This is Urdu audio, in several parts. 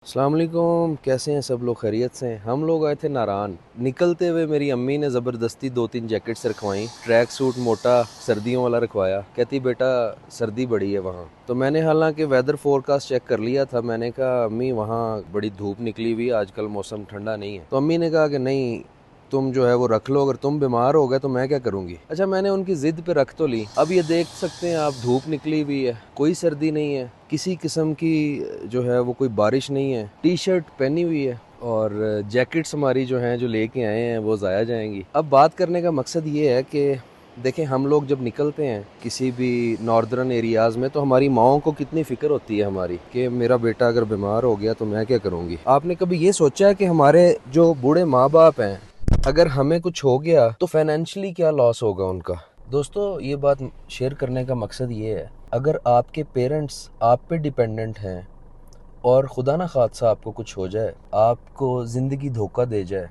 السلام علیکم، کیسے ہیں سب لوگ؟ خیریت سے ہیں؟ ہم لوگ آئے تھے ناران، نکلتے ہوئے میری امی نے زبردستی 2-3 جیکٹس رکھوائیں، ٹریک سوٹ موٹا سردیوں والا رکھوایا، کہتی بیٹا سردی بڑی ہے وہاں۔ تو میں نے حالانکہ ویدر فورکاسٹ چیک کر لیا تھا، میں نے کہا امی وہاں بڑی دھوپ نکلی ہوئی، آج کل موسم ٹھنڈا نہیں ہے۔ تو امی نے کہا کہ نہیں، تم جو ہے وہ رکھ لو، اگر تم بیمار ہو گئے تو میں کیا کروں گی۔ اچھا، میں نے ان کی ضد پہ رکھ تو لی۔ اب یہ دیکھ سکتے ہیں آپ، دھوپ نکلی ہوئی ہے، کوئی سردی نہیں ہے، کسی قسم کی جو ہے وہ کوئی بارش نہیں ہے، ٹی شرٹ پہنی ہوئی ہے، اور جیکٹس ہماری جو ہیں جو لے کے آئے ہیں وہ ضائع جائیں گی۔ اب بات کرنے کا مقصد یہ ہے کہ دیکھیں، ہم لوگ جب نکلتے ہیں کسی بھی ناردرن ایریاز میں تو ہماری ماؤں کو کتنی فکر ہوتی ہے ہماری کہ میرا بیٹا اگر بیمار ہو گیا تو میں کیا کروں گی۔ آپ نے کبھی یہ سوچا ہے کہ ہمارے جو بوڑھے ماں باپ ہیں، اگر ہمیں کچھ ہو گیا تو فائنینشلی کیا لاس ہوگا ان کا؟ دوستو، یہ بات شیئر کرنے کا مقصد یہ ہے، اگر آپ کے پیرنٹس آپ پہ ڈیپینڈنٹ ہیں اور خدا نہ خواستہ آپ کو کچھ ہو جائے، آپ کو زندگی دھوکہ دے جائے،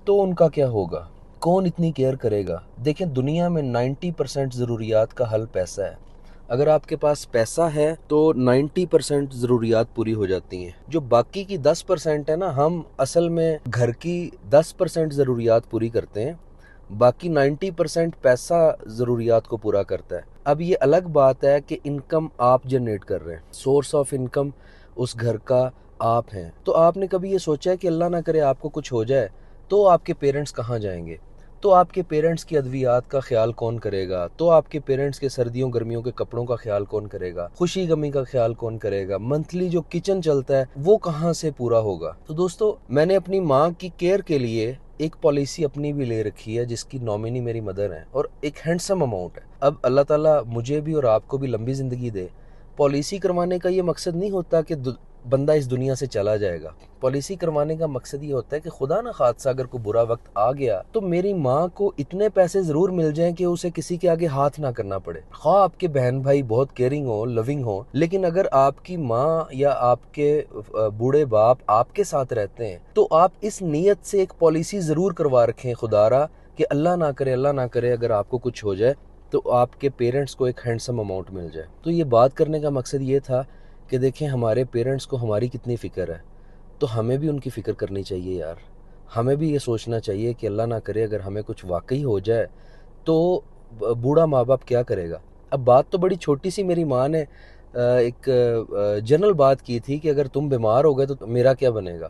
تو ان کا کیا ہوگا؟ کون اتنی کیئر کرے گا؟ دیکھیں، دنیا میں 90% ضروریات کا حل پیسہ ہے۔ اگر آپ کے پاس پیسہ ہے تو 90% ضروریات پوری ہو جاتی ہیں۔ جو باقی کی 10% ہے نا، ہم اصل میں گھر کی 10% ضروریات پوری کرتے ہیں، باقی 90% پیسہ ضروریات کو پورا کرتا ہے۔ اب یہ الگ بات ہے کہ انکم آپ جنریٹ کر رہے ہیں، سورس آف انکم اس گھر کا آپ ہیں۔ تو آپ نے کبھی یہ سوچا ہے کہ اللہ نہ کرے آپ کو کچھ ہو جائے تو آپ کے پیرنٹس کہاں جائیں گے؟ تو آپ کے پیرنٹس کی ادویات کا خیال کون کرے گا؟ تو آپ کے پیرنٹس کے سردیوں گرمیوں کے کپڑوں کا خیال کون کرے گا؟ خوشی غمی کا خیال کون کرے گا؟ منتھلی جو کچن چلتا ہے وہ کہاں سے پورا ہوگا؟ تو دوستو، میں نے اپنی ماں کی کیئر کے لیے ایک پالیسی اپنی بھی لے رکھی ہے، جس کی نامنی میری مدر ہے، اور ایک ہینڈسم اماؤنٹ ہے۔ اب اللہ تعالیٰ مجھے بھی اور آپ کو بھی لمبی زندگی دے۔ پالیسی کروانے کا یہ مقصد نہیں ہوتا کہ بندہ اس دنیا سے چلا جائے گا۔ پالیسی کروانے کا مقصد یہ ہوتا ہے کہ خدا نہ خواستہ اگر کوئی برا وقت آ گیا تو میری ماں کو اتنے پیسے ضرور مل جائیں کہ اسے کسی کے آگے ہاتھ نہ کرنا پڑے۔ خواہ آپ کے بہن بھائی بہت کیئرنگ ہو، لوننگ ہو، لیکن اگر آپ کی ماں یا آپ کے بوڑھے باپ آپ کے ساتھ رہتے ہیں تو آپ اس نیت سے ایک پالیسی ضرور کروا رکھیں خدا را، کہ اللہ نہ کرے اگر آپ کو کچھ ہو جائے تو آپ کے پیرنٹس کو ایک ہینڈسم اماؤنٹ مل جائے۔ تو یہ بات کرنے کا مقصد یہ تھا کہ دیکھیں، ہمارے پیرنٹس کو ہماری کتنی فکر ہے، تو ہمیں بھی ان کی فکر کرنی چاہیے یار۔ ہمیں بھی یہ سوچنا چاہیے کہ اللہ نہ کرے اگر ہمیں کچھ واقعی ہو جائے تو بوڑھا ماں باپ کیا کرے گا۔ اب بات تو بڑی چھوٹی سی میری ماں نے ایک جنرل بات کی تھی کہ اگر تم بیمار ہو گئے تو میرا کیا بنے گا۔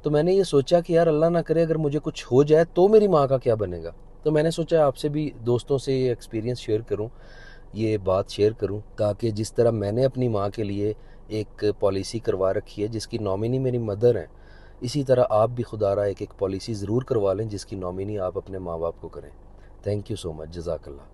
تو میں نے یہ سوچا کہ یار اللہ نہ کرے اگر مجھے کچھ ہو جائے تو میری ماں کا کیا بنے گا۔ تو میں نے سوچا آپ سے بھی، دوستوں سے، یہ ایکسپیرینس شیئر کروں، یہ بات شیئر کروں، تاکہ جس طرح میں نے اپنی ماں کے لیے ایک پالیسی کروا رکھی ہے جس کی نامنی میری مدر ہیں، اسی طرح آپ بھی خدا را ایک پالیسی ضرور کروا لیں جس کی نامنی آپ اپنے ماں باپ کو کریں۔ تھینک یو سو مچ، جزاک اللہ۔